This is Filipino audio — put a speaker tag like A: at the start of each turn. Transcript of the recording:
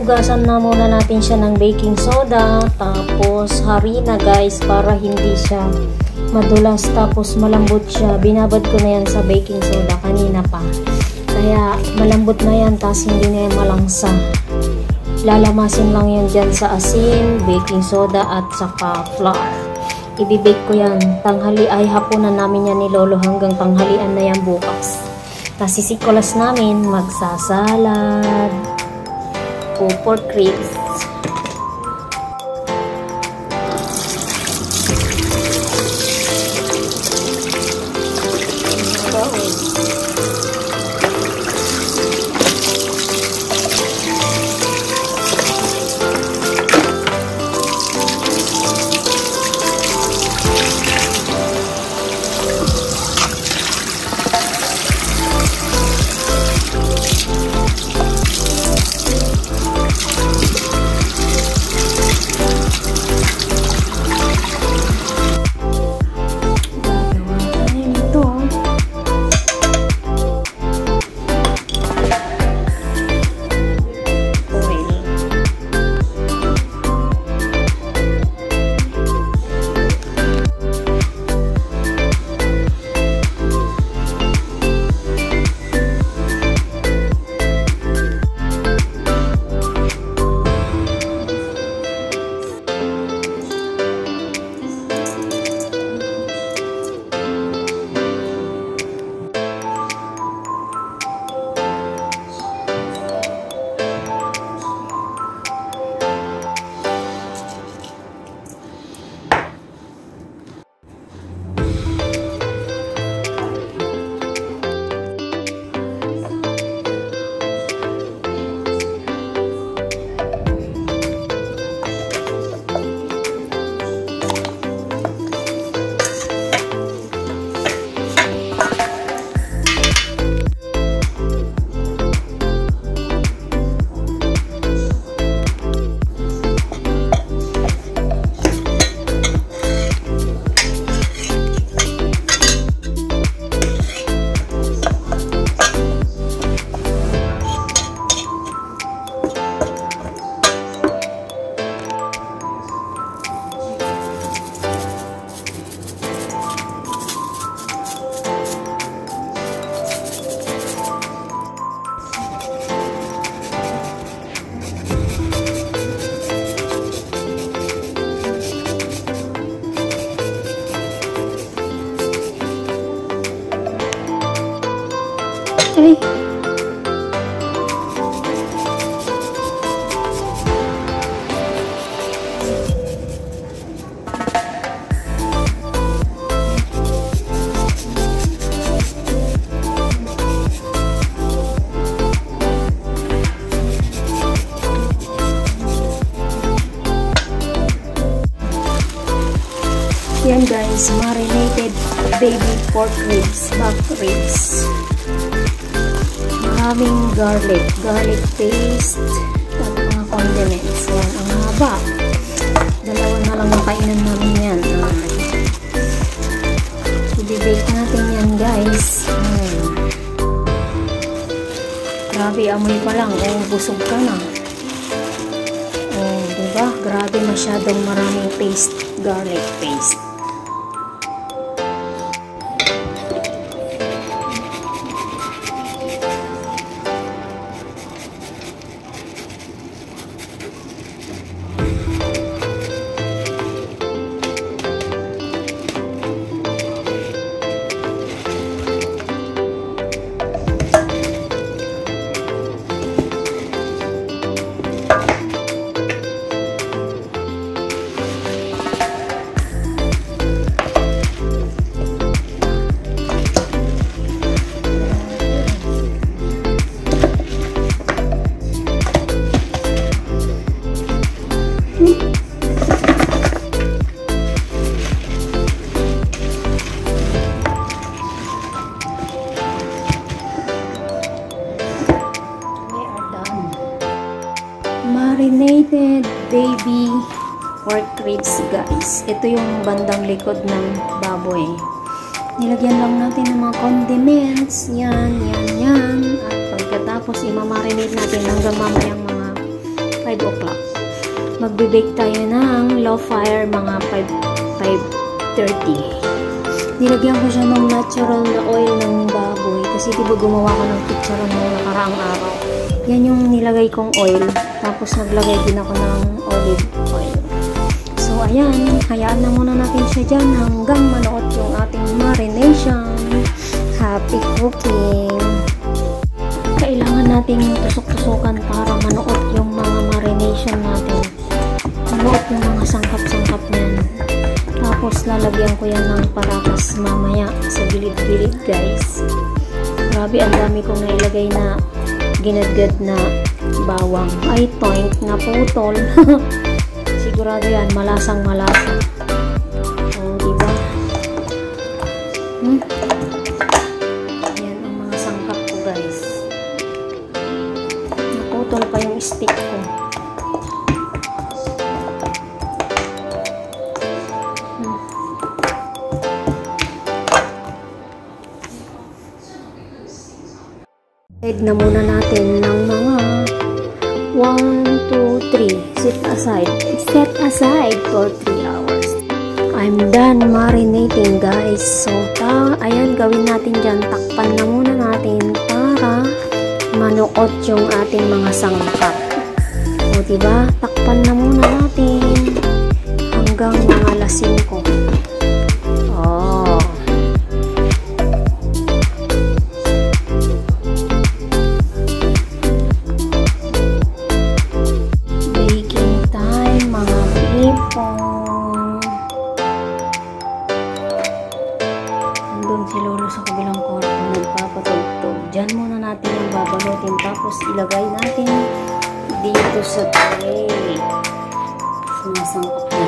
A: Hugasan na muna natin siya ng baking soda, tapos harina guys, para hindi siya madulas, tapos malambot siya. Binabad ko na yan sa baking soda kanina pa. Kaya malambot na yan, tapos hindi na yan malangsa. Lalamasin lang yan dyan sa asin, baking soda at saka flour. Ibibake ko yan. Tanghali ay hapunan namin yan ni Lolo hanggang tanghalian na yan bukas. Tapos sisikulas namin, magsasalad. Pork ribs.
B: Ay.
A: Yan guys, marinated baby pork ribs, back ribs. Maraming garlic paste at mga condiments. Yan, ang haba. Dalawa na lang ang kainan namin yan. I-bake natin yan guys. Grabe, amoy pa lang. Busog ka na. Diba? Grabe, masyadong maraming paste, garlic paste. Marinated baby pork ribs guys. Ito yung bandang likod ng baboy. Nilagyan lang natin ng mga condiments. Yan. At pagkatapos imamarinate natin hanggang mamayang mga 5 o'clock. Magbe-bake tayo ng low fire mga 5:30. Nilagyan ko siya ng natural na oil ng baboy kasi diba gumawa ko ng picture ng nakaraang araw. Yan yung nilagay kong oil. Tapos naglagay din ako ng olive oil. So ayan, hayaan na muna natin siya dyan hanggang manuot yung ating marination. Happy cooking! Kailangan nating tusok-tusukan para manuot yung mga marination natin. Manuot yung mga sangkap-sangkap niyan. Tapos lalagyan ko yan ng parakas mamaya sa gilid-gilid guys. Grabe, ang dami kong nailagay na ginadgad na bawang. Ay, toink na putol. Sigurado yan, malasang malasa. O, diba? Yan ang mga sangkap ko guys. Naputol pa yung stick ko. Egg na muna natin ng mga 1, 2, 3. Set aside for 3 hours. I'm done marinating guys. So, ayan, gawin natin dyan. Takpan na muna natin para manuot yung ating mga sangkap. O, diba? Takpan na muna natin hanggang mga alas 5. Oh. Nandun si Lolo sa kabilang kwarto nagpapatugtog. Diyan muna natin yung babalutin tapos ilagay natin dito sa tray. Sumasangkap na.